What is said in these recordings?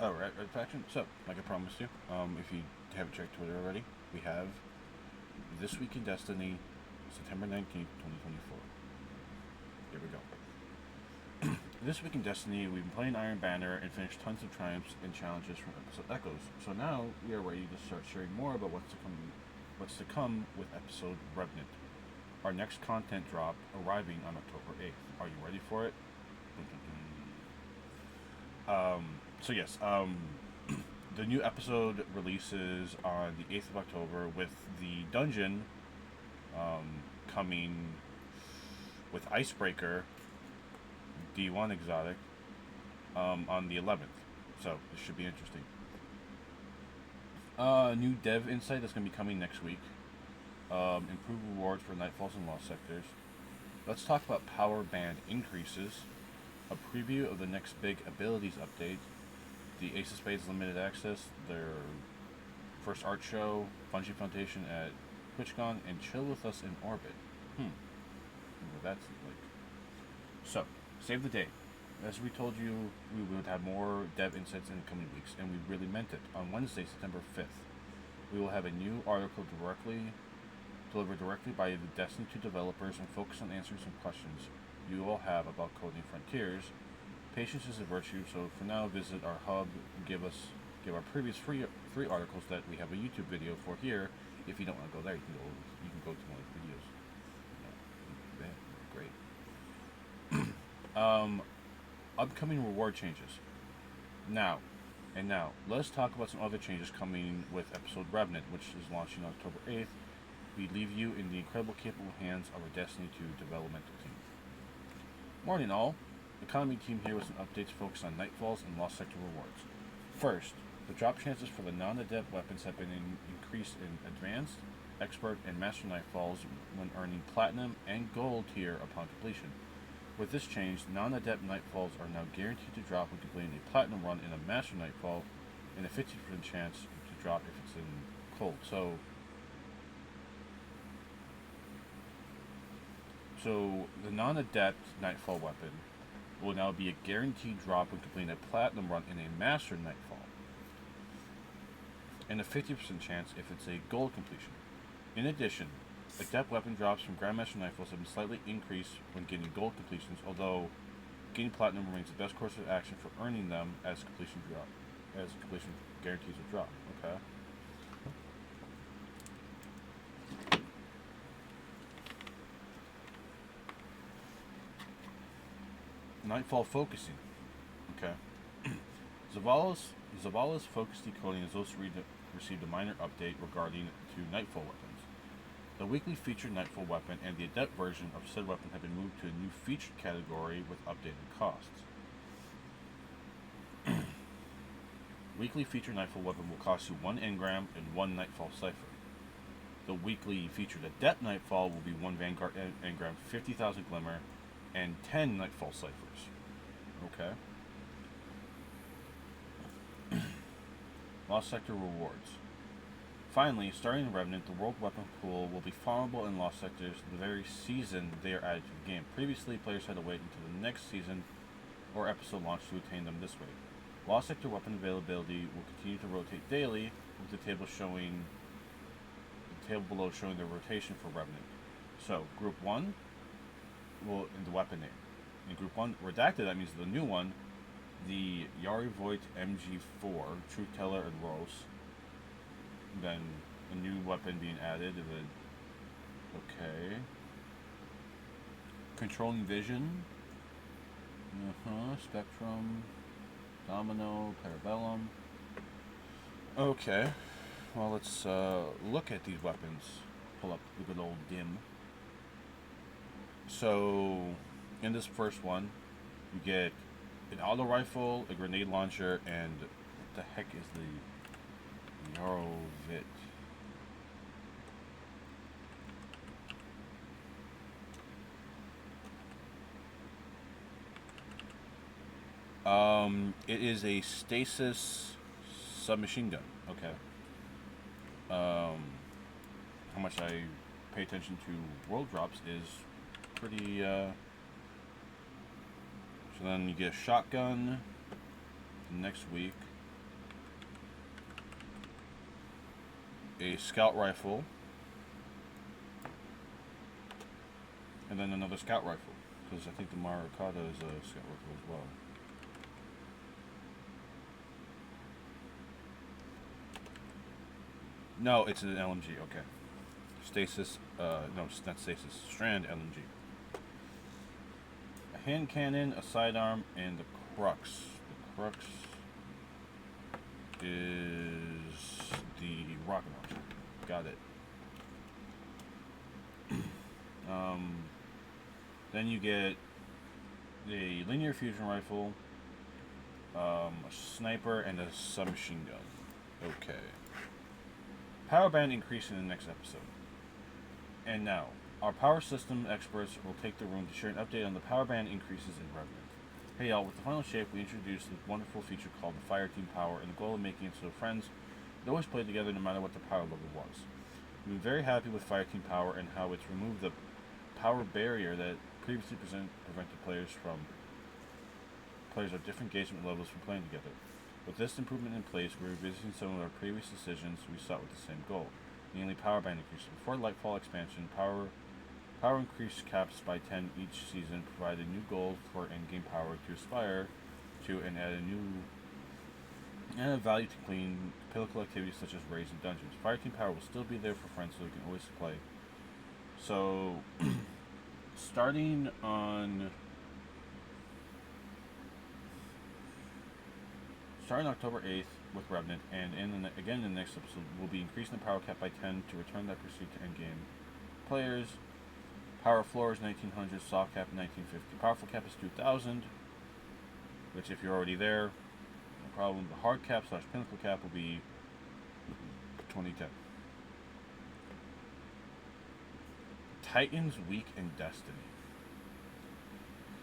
Oh, Red Faction. So, like I promised you, if you haven't checked Twitter already, we have This Week in Destiny, September 19th, 2024. Here we go. This Week in Destiny, we've been playing Iron Banner and finished tons of triumphs and challenges from episode Echoes. So now we are ready to start sharing more about what's to come with episode Revenant. Our next content drop arriving on October 8th. Are you ready for it? Dun, dun, dun. So yes, the new episode releases on the 8th of October with the dungeon coming with Icebreaker D1 exotic on the 11th. So this should be interesting. New dev insight that's going to be coming next week. Improved rewards for Nightfalls and Lost Sectors. Let's talk about power band increases. A preview of the next big abilities update. The Ace of Spades limited access. Their first art show. Bungie Foundation at TwitchCon. And Chill With Us in Orbit. What that's like. So, save the date. As we told you, we would have more dev insights in the coming weeks, and we really meant it. On Wednesday, September 5th, we will have a new article delivered directly by the Destiny 2 developers and focus on answering some questions you all have about coding Frontiers. Patience is a virtue, so for now, visit our hub and give our previous free articles that we have a YouTube video for here. If you don't want to go there, you can go to one of the videos. Yeah, great. Upcoming reward changes. Now, let's talk about some other changes coming with episode Revenant, which is launching October 8th. We leave you in the incredible capable hands of our Destiny 2 developmental team. Morning all. Economy team here with some updates focused on Nightfalls and Lost Sector rewards. First, the drop chances for the non-adept weapons have been increased in Advanced, Expert, and Master Nightfalls when earning Platinum and Gold tier upon completion. With this change, non-adept Nightfalls are now guaranteed to drop when completing a Platinum run in a Master Nightfall, and a 50% chance to drop if it's in Cold. So the non-adept Nightfall weapon will now be a guaranteed drop when completing a Platinum run in a Master Nightfall, and a 50% chance if it's a Gold completion. In addition, adept weapon drops from Grandmaster Nightfalls have been slightly increased when getting Gold completions, although getting Platinum remains the best course of action for earning them as completion guarantees a drop. Okay. Nightfall focusing. Okay. Zavala's focus decoding has also received a minor update regarding to Nightfall weapons. The weekly featured Nightfall weapon and the adept version of said weapon have been moved to a new featured category with updated costs. Weekly featured Nightfall weapon will cost you 1 engram and 1 Nightfall cipher. The weekly featured adept Nightfall will be 1 Vanguard engram, 50,000 glimmer, and 10 Nightfall ciphers. Okay. Lost Sector rewards. Finally, starting in Revenant, the World Weapon Pool will be farmable in Lost Sectors the very season they are added to the game. Previously, players had to wait until the next season or episode launch to attain them this way. Lost Sector weapon availability will continue to rotate daily, with the table below showing the rotation for Revenant. So, Group 1 will in the weapon name. In Group 1, redacted, that means the new one, the Yari Voigt MG4, Truth Teller and Rose. Then a new weapon being added. Okay. Controlling Vision. Spectrum. Domino. Parabellum. Okay. Well, let's look at these weapons. Pull up the good old dim. So, in this first one, you get an auto rifle, a grenade launcher, and what the heck is the Yarovit? It is a stasis submachine gun. Okay. How much I pay attention to world drops is pretty. So then you get a shotgun next week. a scout rifle, and then another scout rifle, because I think the Maracata is a scout rifle as well. No, it's an LMG. Okay. Stasis. No, not stasis. Strand LMG. A hand cannon, a sidearm, and the crux. The crux is the rocket launcher. Got it. Then you get a linear fusion rifle, a sniper, and a submachine gun. Okay. Power band increase in the next episode. And now, our power system experts will take the room to share an update on the power band increases in Revenant. Hey y'all, with the final shape, we introduced a wonderful feature called the Fire Team Power, and the goal of making it so friends would always play together no matter what the power level was. We've been very happy with Fire Team Power and how it's removed the power barrier that previously prevented players of different engagement levels from playing together. With this improvement in place, we're revisiting some of our previous decisions we sought with the same goal, namely power band increases. Before Lightfall expansion, power increase caps by 10 each season provided new goals for in-game power to aspire to and add a value to clean pinnacle activities such as raids and dungeons. Fire Team Power will still be there for friends so you can always play. So, starting October 8th with Revenant, and again in the next episode, we'll be increasing the power cap by 10 to return that pursuit to endgame players. Power floor is 1900, soft cap 1950. Powerful cap is 2000, which if you're already there, no problem. The hard cap / pinnacle cap will be 2010. Titans weak in Destiny.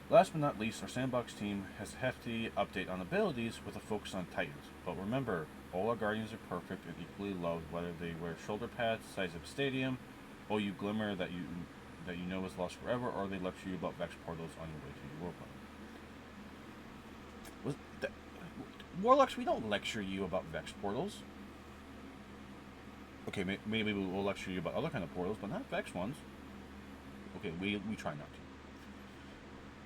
Last but not least, our sandbox team has a hefty update on abilities with a focus on Titans. But remember, all our Guardians are perfect and equally loved, whether they wear shoulder pads the size of a stadium, or you glimmer that you know is lost forever, or they lecture you about Vex portals on your way to your warplane. Warlocks, we don't lecture you about Vex portals. Okay, maybe we'll lecture you about other kind of portals, but not Vex ones. Okay, we try not to.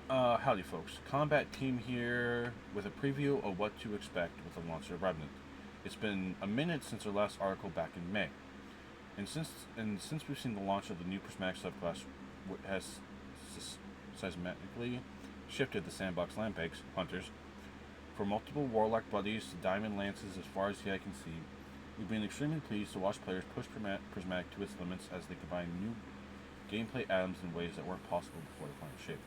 Howdy folks, Combat Team here with a preview of what to expect with the launch of Revenant. It's been a minute since our last article back in May, and since we've seen the launch of the new prismatic subclass has seismically shifted the sandbox land pegs, hunters, from multiple warlock buddies to diamond lances as far as the eye can see. We've been extremely pleased to watch players push prismatic to its limits as they combine new gameplay atoms in ways that weren't possible before the final shape.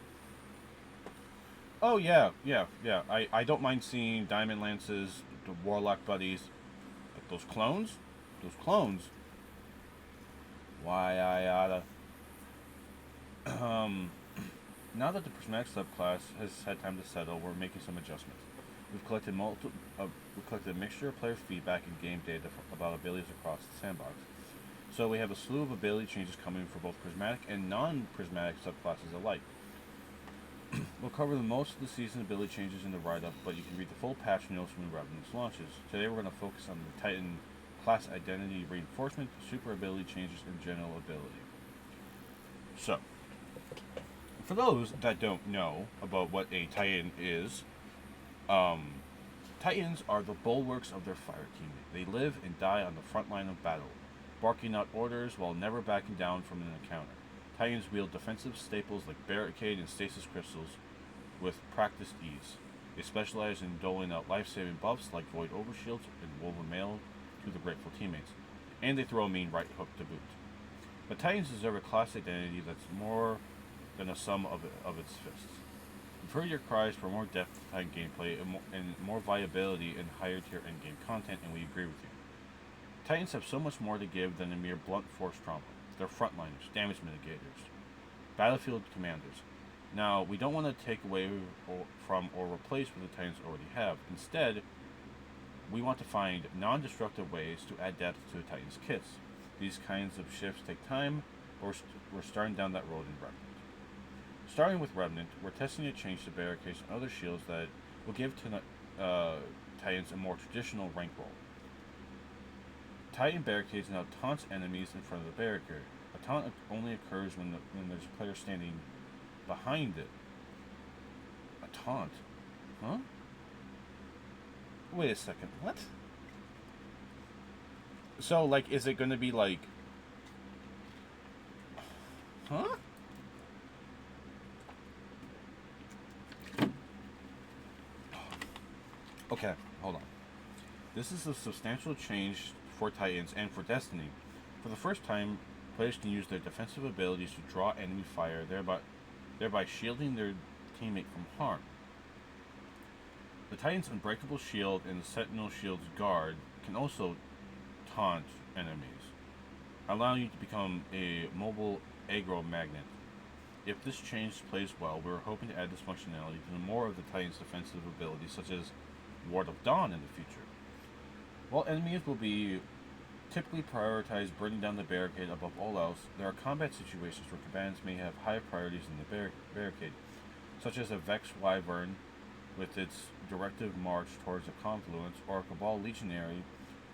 Oh yeah. I don't mind seeing diamond lances, the warlock buddies, but those clones, why I oughta. Now that the prismatic subclass has had time to settle, we're making some adjustments. We've collected a mixture of player feedback and game data about abilities across the sandbox. So we have a slew of ability changes coming for both prismatic and non-prismatic subclasses alike. We'll cover most of the season ability changes in the write-up, but you can read the full patch notes when Revenant's launches. Today we're going to focus on the Titan class identity reinforcement, super ability changes, and general ability. So, for those that don't know about what a Titan is, Titans are the bulwarks of their fire team. They live and die on the front line of battle, barking out orders while never backing down from an encounter. Titans wield defensive staples like barricade and stasis crystals with practiced ease. They specialize in doling out life-saving buffs like void overshields and woven mail to the grateful teammates, and they throw a mean right hook to boot. But Titans deserve a class identity that's more than a sum of its fists. We've heard your cries for more depth to Titan gameplay and more viability in higher tier endgame content, and we agree with you. Titans have so much more to give than a mere blunt force trauma. They're frontliners, damage mitigators, battlefield commanders. Now, we don't want to take away from or replace what the Titans already have. Instead, we want to find non-destructive ways to add depth to the Titans' kits. These kinds of shifts take time, but we're starting down that road in Revenant. Starting with Revenant, we're testing a change to barricades and other shields that will give Titans a more traditional rank role. Titan barricades now taunts enemies in front of the barricade. A taunt only occurs when there's a player standing behind it. A taunt? Huh? Wait a second. What? So, like, is it going to be like... Huh? Okay, hold on. This is a substantial change for Titans and for Destiny. For the first time, players can use their defensive abilities to draw enemy fire, thereby shielding their teammate from harm. The Titan's Unbreakable Shield and the Sentinel Shield's Guard can also taunt enemies, allowing you to become a mobile aggro magnet. If this change plays well, we're hoping to add this functionality to more of the Titan's defensive abilities, such as Ward of Dawn in the future. While enemies will be typically prioritize burning down the barricade above all else, there are combat situations where combatants may have higher priorities in the barricade, such as a Vex Wyvern with its directive march towards a confluence, or a Cabal Legionary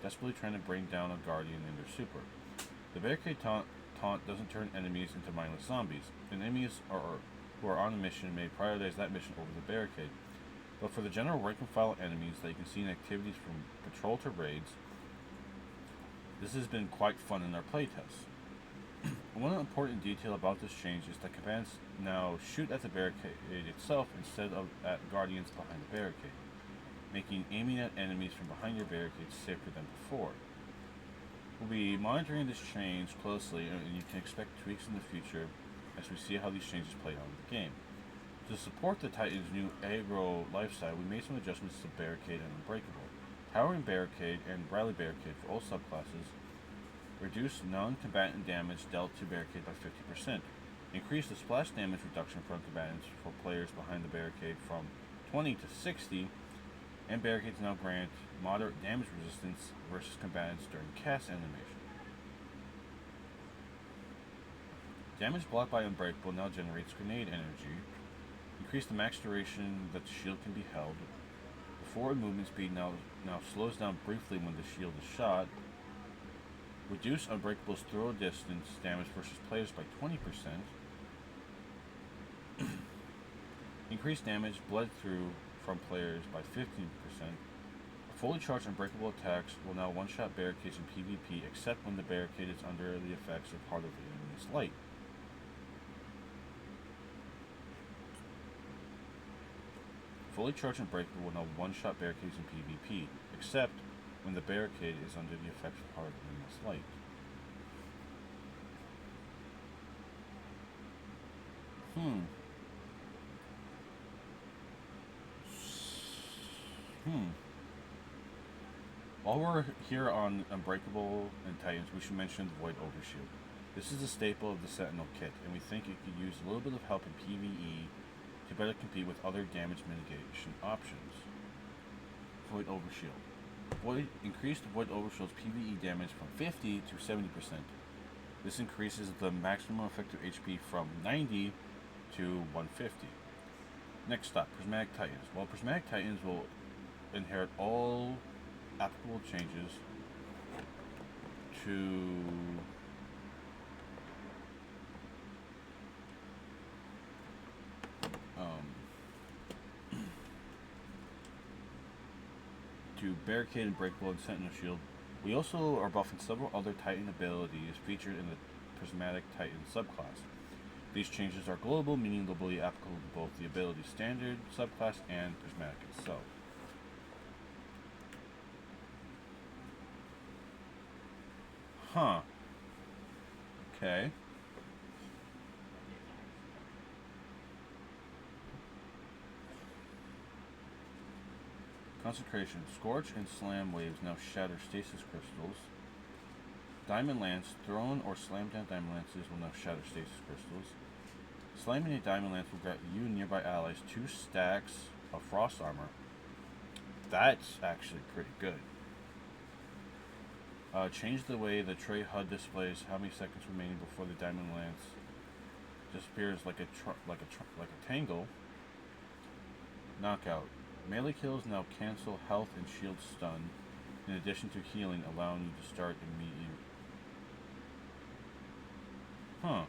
desperately trying to bring down a Guardian in their super. The barricade taunt doesn't turn enemies into mindless zombies, and enemies who are on a mission may prioritize that mission over the barricade. But for the general rank and file enemies that you can see in activities from patrol to raids, this has been quite fun in our playtests. One important detail about this change is that combatants now shoot at the barricade itself instead of at guardians behind the barricade, making aiming at enemies from behind your barricade safer than before. We'll be monitoring this change closely, and you can expect tweaks in the future as we see how these changes play out in the game. To support the Titan's new aggro lifestyle, we made some adjustments to Barricade and Unbreakable. Towering Barricade and Rally Barricade for all subclasses reduce non-combatant damage dealt to Barricade by 50%. Increase the splash damage reduction from combatants for players behind the barricade from 20 to 60, and Barricades now grant moderate damage resistance versus combatants during cast animation. Damage blocked by Unbreakable now generates grenade energy. Increase the max duration that the shield can be held. The forward movement speed now slows down briefly when the shield is shot. Reduce Unbreakable's throw distance damage versus players by 20%. Increase damage bled through from players by 15%. Fully charged Unbreakable attacks will now one-shot barricades in PvP, except when the barricade is under the effects of part of the enemy's light. Fully charged Unbreakable will now one-shot barricades in PvP, except when the barricade is under the effects of part of the enemy's light. While we're here on Unbreakable and Titans, we should mention the Void Overshield. This is a staple of the Sentinel kit, and we think it could use a little bit of help in PvE to better compete with other damage mitigation options. Void Overshield. Increase the Void Overshield's PvE damage from 50 to 70%. This increases the maximum effective HP from 90 to 150. Next stop, Prismatic Titans. While Prismatic Titans will inherit all applicable changes to Barricade, Unbreakable, and Sentinel Shield, we also are buffing several other Titan abilities featured in the Prismatic Titan subclass. These changes are global, meaning they'll be applicable to both the ability standard, subclass, and Prismatic itself. Okay. Consecration. Scorch and Slam waves now shatter stasis crystals. Diamond Lance. Thrown or slammed down Diamond Lances will now shatter stasis crystals. Slamming a Diamond Lance will grant you and nearby allies 2 stacks of Frost Armor. That's actually pretty good. Change the way the tray HUD displays how many seconds remaining before the Diamond Lance disappears like a tangle. Knockout. Melee kills now cancel health and shield stun. in addition to healing, allowing you to start immediately. Huh.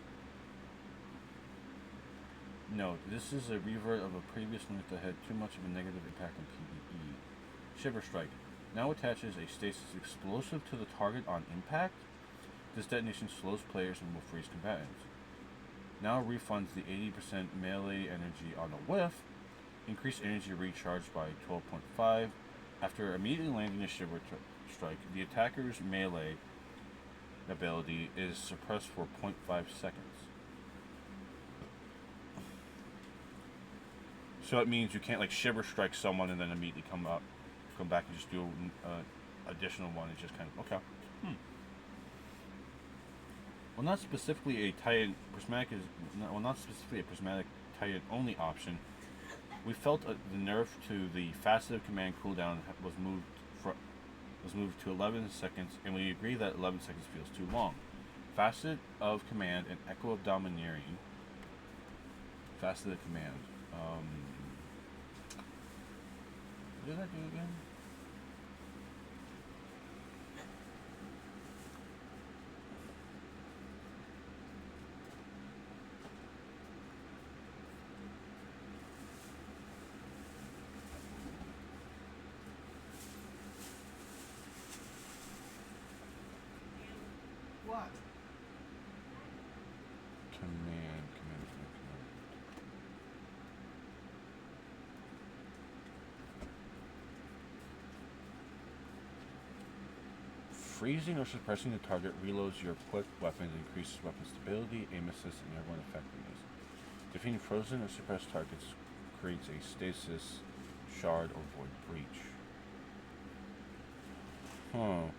No, this is a revert of a previous limit that had too much of a negative impact on PvE. Shiver Strike now attaches a stasis explosive to the target on impact. This detonation slows players and will freeze combatants. Now refunds the 80% melee energy on a whiff. Increased energy recharged by 12.5. After immediately landing a Shiver Strike, the attacker's melee ability is suppressed for 0.5 seconds. So it means you can't like Shiver Strike someone and then immediately come back and just do an additional one. It's just kind of okay. Well, not specifically a Titan prismatic not specifically a prismatic Titan only option. We felt the nerf to the faceted command cooldown was moved to 11 seconds, and we agree that 11 seconds feels too long. Facet of command and echo of domineering. Faceted command. What did I do again? What? Command. Freezing or suppressing the target reloads your equipped weapons, increases weapon stability, aim assist, and airborne effectiveness. Defeating frozen or suppressed targets creates a stasis, shard, or void breach. Huh.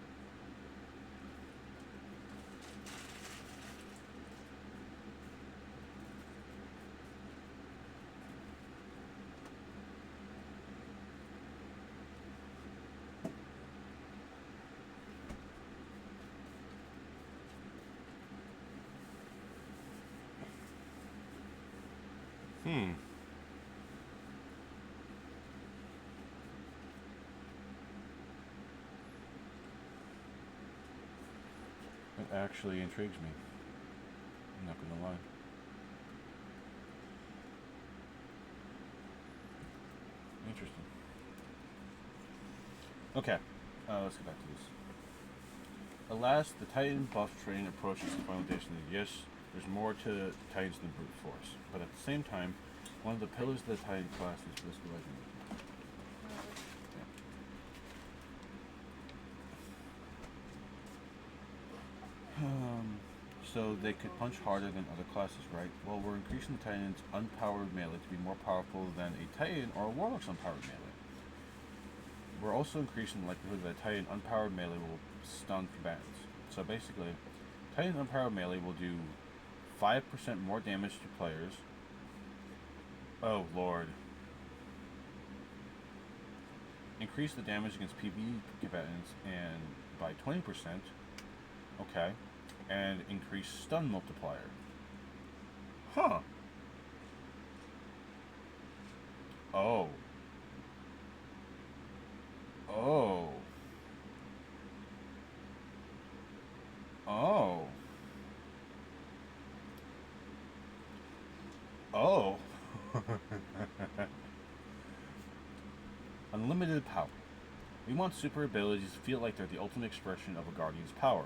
It actually intrigues me. I'm not gonna lie. Interesting. Okay, let's get back to this. Alas, the Titan buff train approaches the final destination. Yes, there's more to Titans than brute force, but at the same time, one of the pillars of the Titan class is physical legend. So they could punch harder than other classes, right? Well, we're increasing the Titan's unpowered melee to be more powerful than a Titan or a Warlock's unpowered melee. We're also increasing the likelihood that a Titan unpowered melee will stun combatants. So basically, Titan unpowered melee will do 5% more damage to players. Oh lord. Increase the damage against PvE combatants and by 20%. Okay. And increase stun multiplier. Huh. Oh. Oh. Oh. Oh. Unlimited power. We want super abilities to feel like they're the ultimate expression of a Guardian's power.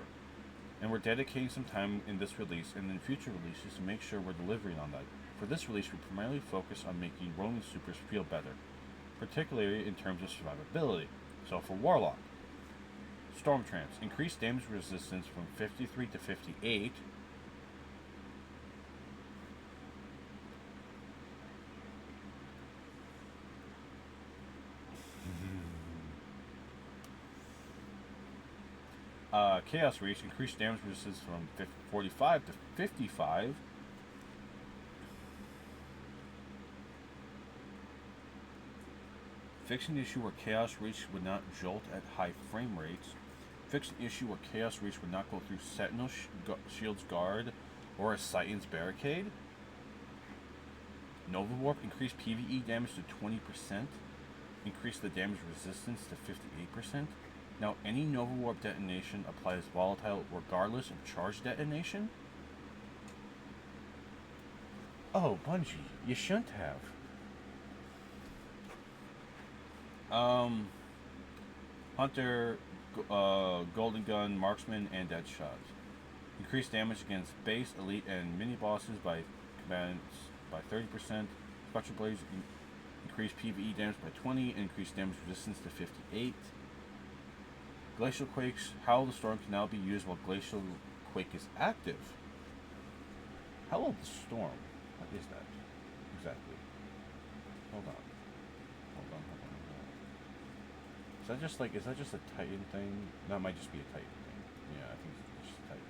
And we're dedicating some time in this release and in future releases to make sure we're delivering on that. For this release, we primarily focus on making Roman supers feel better, particularly in terms of survivability. So for Warlock, Storm Trance, increased damage resistance from 53 to 58. Chaos Reach, increased damage resistance from 45 to 55. Fix an issue where Chaos Reach would not jolt at high frame rates. Fix an issue where Chaos Reach would not go through Sentinel Shield's guard or a Titan's barricade. Nova Warp, increase PvE damage to 20%. Increase the damage resistance to 58%. Now, any Nova Warp detonation applies volatile regardless of charge detonation? Oh, Bungie, you shouldn't have. Hunter, Golden Gun, Marksman, and Deadshot. Increase damage against base, elite, and mini bosses by combatants by 30%. Spectral Blades increase PvE damage by 20, and increase damage resistance to 58. Glacial Quakes, Howl of the Storm can now be used while Glacial Quake is active. Howl of the Storm? What is that? Exactly. Hold on. Is that just a Titan thing? No, it might just be a Titan thing. Yeah, I think it's just a Titan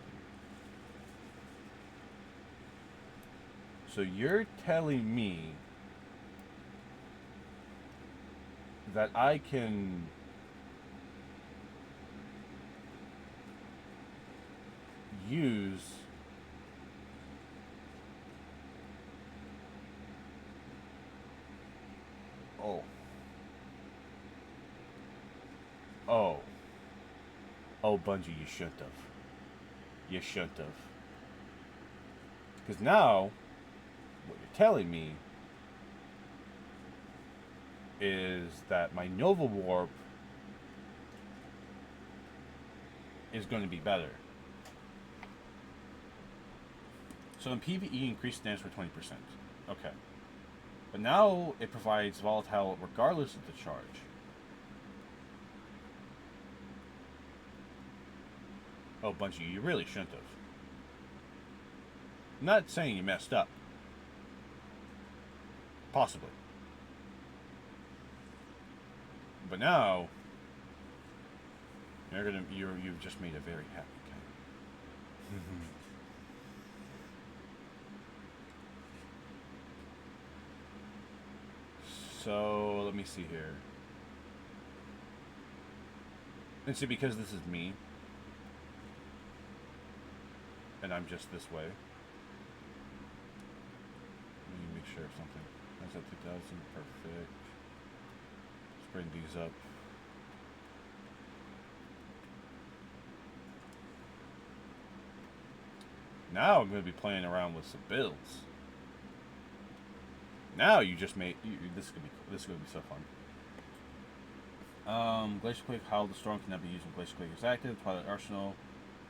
thing. So you're telling me that I can use Oh, Bungie, you shouldn't have. You shouldn't have. Because now, what you're telling me is that my Nova Warp is going to be better. So in PvE, increase damage for 20%. Okay. But now it provides volatile regardless of the charge. Oh, Bungie, you really shouldn't have. I'm not saying you messed up. Possibly. But now, you've just made a very happy guy. So, let me see here. And see, because this is me, and I'm just this way, let me make sure of something. That's at 2000, perfect. Let's bring these up. Now I'm going to be playing around with some builds. Now you just made this is gonna be so fun. Glacial Quake, Howl of the Storm can now be used when Glacial Quake is active. Twilight Arsenal,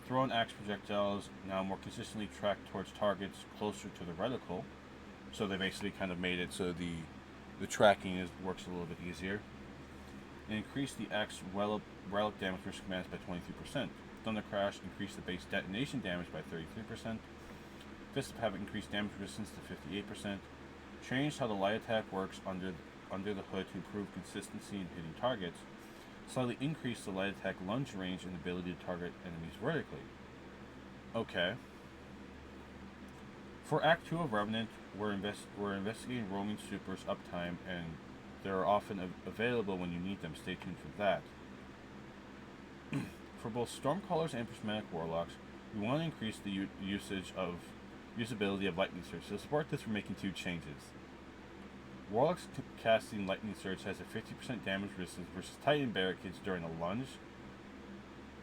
thrown axe projectiles now more consistently track towards targets closer to the reticle. So they basically kind of made it so the tracking works a little bit easier. And increase the axe relic damage versus commands by 23%. Thunder Crash increased the base detonation damage by 33%. Fist of Havoc increased damage resistance to 58%. Changed how the light attack works under the hood to improve consistency in hitting targets. Slightly increased the light attack lunge range and ability to target enemies vertically. Okay. For Act 2 of Revenant, we're investigating roaming supers uptime, and they're often available when you need them. Stay tuned for that. For both Stormcallers and Prismatic Warlocks, we want to increase the usability of Lightning Surge. To support this, we're making two changes. Warlocks casting Lightning Surge has a 50% damage resistance versus Titan Barricades during a lunge.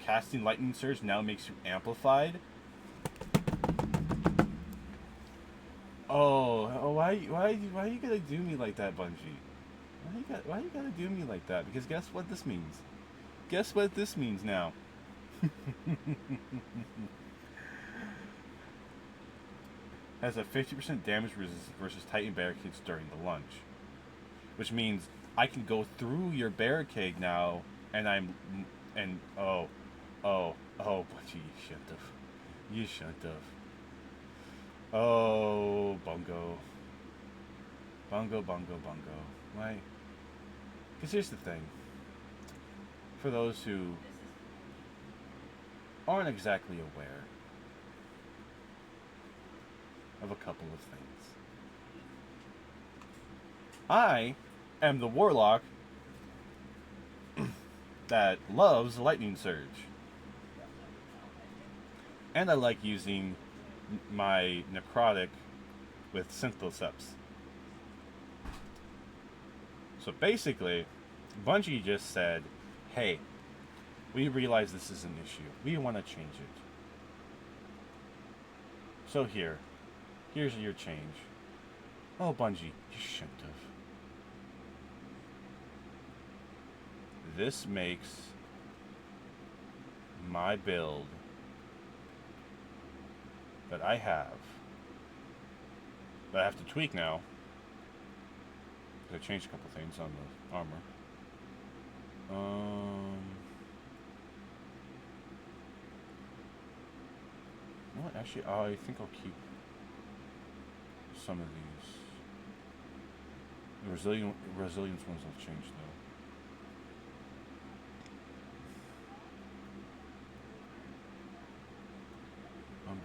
Casting Lightning Surge now makes you amplified. Oh, why you gotta do me like that, Bungie? Why you gotta do me like that? Because guess what this means? Guess what this means now? Has a 50% damage resistance versus Titan Barricades during the lunge. Which means I can go through your barricade now, and oh, Bungie, you shouldn't have. Oh, bungo. Why? Because here's the thing. For those who aren't exactly aware of a couple of things. I am the warlock that loves Lightning Surge. And I like using my necrotic with Synthoceps. So basically, Bungie just said, hey, We realize this is an issue. We want to change it. So here's your change. Oh, Bungie, you shouldn't have. This makes my build that I have, that I have to tweak now, because I changed a couple things on the armor. You know what? Actually, I think I'll keep some of these. The resilience ones will change though.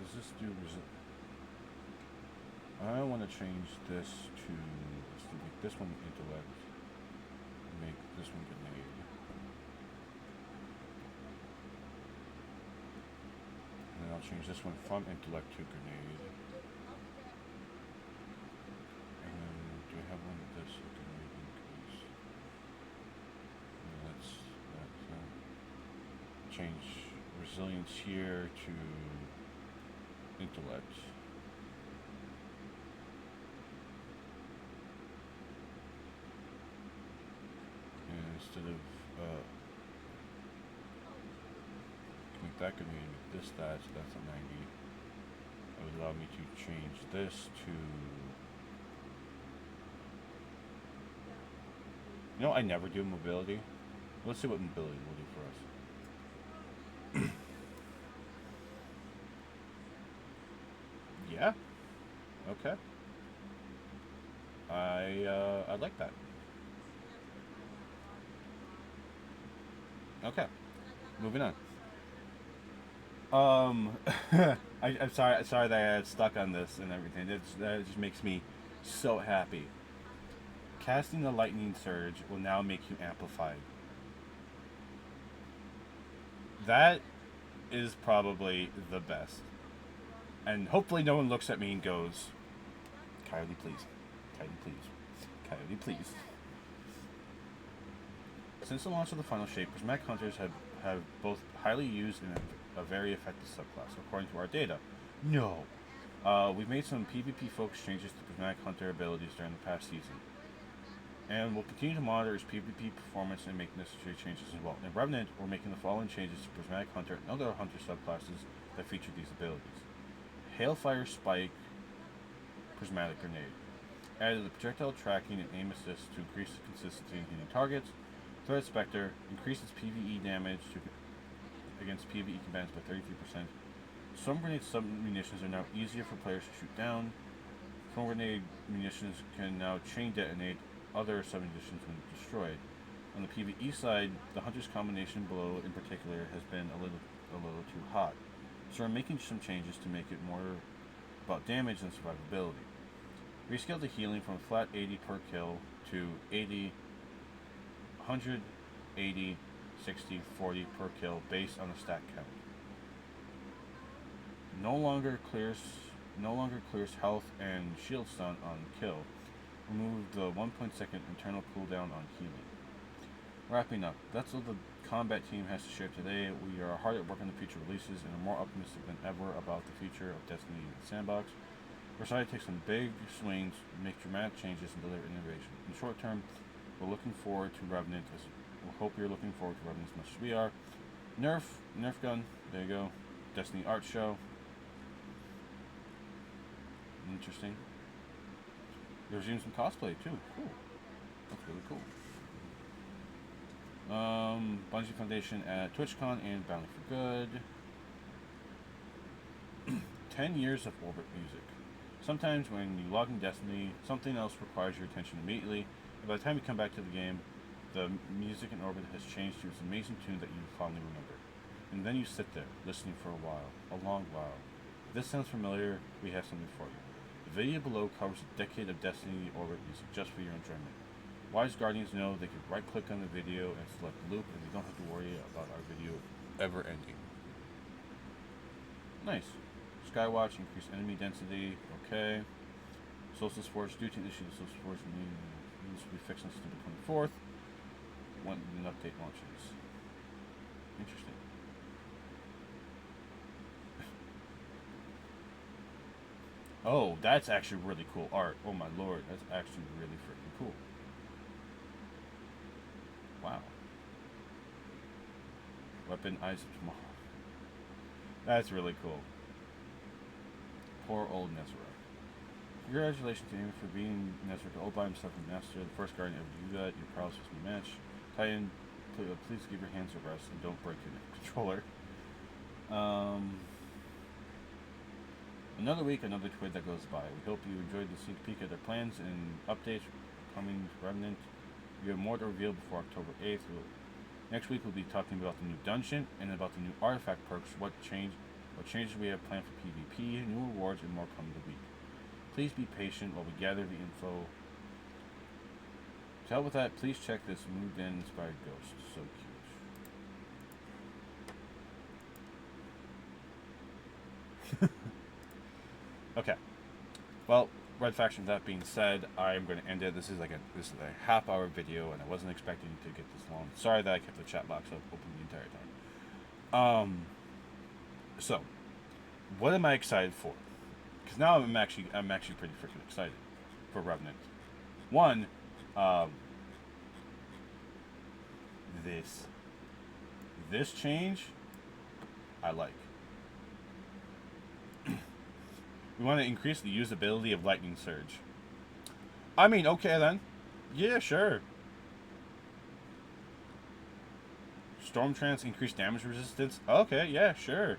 Does this do I want to change this to, let's do, make this one intellect, make this one grenade. And then I'll change this one from intellect to grenade. And then do I have one of this grenade increase? Let's change resilience here to intellect. And instead of make that grenade, make this that, so that's a 90. That would allow me to change this to, you know, I never do mobility. Let's see what mobility will do for us. Yeah. Okay. I like that. Okay. Moving on. I'm sorry that I got stuck on this and everything. That just makes me so happy. Casting the lightning surge will now make you amplified. That is probably the best. And hopefully no one looks at me and goes, Coyote, please. Coyote, please. Coyote, please. Since the launch of the final shape, Prismatic Hunters have both highly used and a very effective subclass, according to our data. No. We've made some PvP-focused changes to Prismatic Hunter abilities during the past season. And we'll continue to monitor its PvP performance and make necessary changes as well. In Revenant, we're making the following changes to Prismatic Hunter and other Hunter subclasses that feature these abilities. Hailfire Spike Prismatic Grenade. Added the projectile tracking and aim assist to increase the consistency in hitting targets. Threat Spectre increases PvE damage against PvE combatants by 33%. Some grenade sub-munitions are now easier for players to shoot down. Foam grenade munitions can now chain detonate other sub-munitions when destroyed. On the PvE side, the Hunter's combination below in particular has been a little too hot. So we're making some changes to make it more about damage than survivability. We scaled the healing from a flat 80 per kill to 80, 100, 80, 60, 40 per kill based on the stat count. No longer clears health and shield stun on kill. Remove the 1.2 internal cooldown on healing. Wrapping up, that's all the combat team has to share today. We are hard at work on the future releases and are more optimistic than ever about the future of Destiny and Sandbox. We're excited to take some big swings, make dramatic changes, and deliver innovation. In the short term, we're looking forward to Revenant. We hope you're looking forward to Revenant as much as we are. Nerf gun, there you go. Destiny art show. Interesting. They're doing some cosplay too. Cool. That's really cool. Bungie Foundation at TwitchCon and Bounty for Good. 10 years of Orbit music. Sometimes when you log in Destiny, something else requires your attention immediately, and by the time you come back to the game, the music in Orbit has changed to its amazing tune that you fondly remember. And then you sit there, listening for a while, a long while. If this sounds familiar, we have something for you. The video below covers a decade of Destiny Orbit music just for your enjoyment. Wise Guardians know they can right-click on the video and select loop, and they don't have to worry about our video ever ending. Nice. Skywatch, increase enemy density, okay. Solstice Force, due to the issue of Solstice Force, needs to be fixed on September 24th when an update launches. Interesting. Oh, that's actually really cool art. Oh my lord, that's actually really freaking cool. Wow. Weapon Eyes of Tomorrow. That's really cool. Poor old Nezra. Congratulations to him for being Nezra all by himself and master, the first guardian ever to do that. Your prowess was matched. Titan, please give your hands a rest and don't break your controller. Another week, another twid that goes by. We hope you enjoyed the sneak peek at their plans and updates coming to Revenant. We have more to reveal before October 8th. Next week, we'll be talking about the new dungeon and about the new artifact perks, what changes we have planned for PvP, new rewards, and more coming the week. Please be patient while we gather the info. To help with that, please check this moved-in inspired ghost. So cute. Okay. Well, Red Faction, that being said, I'm going to end it. This is a half-hour video, and I wasn't expecting to get this long. Sorry that I kept the chat box open the entire time. So, what am I excited for? Because now I'm actually pretty freaking excited for Revenant. One, this change, I like. We want to increase the usability of Lightning Surge. I mean, okay then. Yeah, sure. Storm Trance increased damage resistance. Okay, yeah, sure.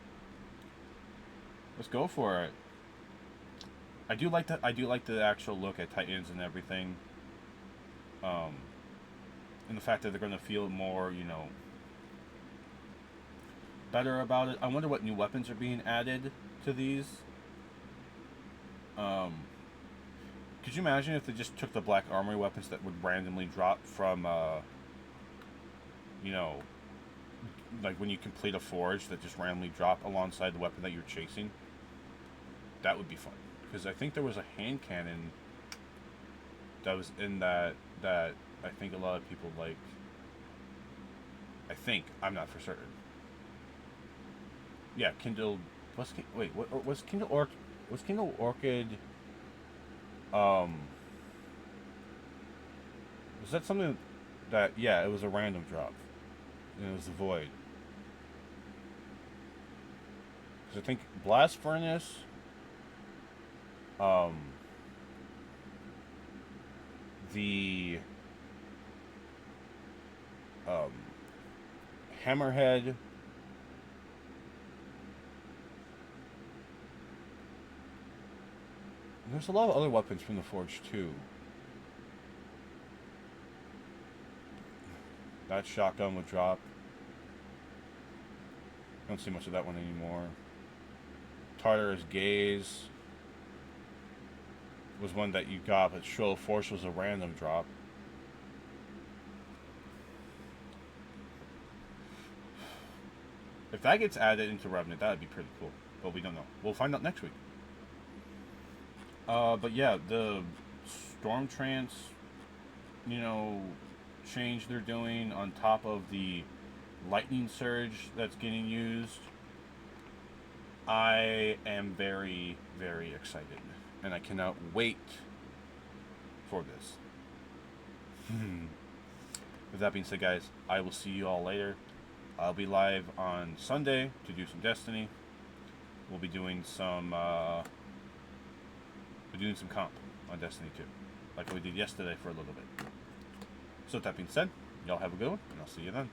Let's go for it. I do like the actual look at Titans and everything. And the fact that they're gonna feel more, better about it. I wonder what new weapons are being added to these. Could you imagine if they just took the Black Armory weapons that would randomly drop from, like when you complete a forge that just randomly drop alongside the weapon that you're chasing? That would be fun. Because I think there was a hand cannon that was in that I think a lot of people liked. I think. I'm not for certain. Yeah, Kindle... Was Kindle Orchid... Was that something that... Yeah, it was a random drop. And it was the Void. Because I think Blast Furnace... the... Hammerhead... There's a lot of other weapons from the Forge, too. That shotgun would drop. Don't see much of that one anymore. Tartarus Gaze was one that you got, but Show of Force was a random drop. If that gets added into Revenant, that would be pretty cool. But we don't know. We'll find out next week. But yeah, the Storm Trance, change they're doing on top of the Lightning Surge that's getting used, I am very, very excited. And I cannot wait for this. With that being said, guys, I will see you all later. I'll be live on Sunday to do some Destiny. We'll be doing some... We're doing some comp on Destiny 2, like we did yesterday for a little bit. So with that being said, y'all have a good one, and I'll see you then.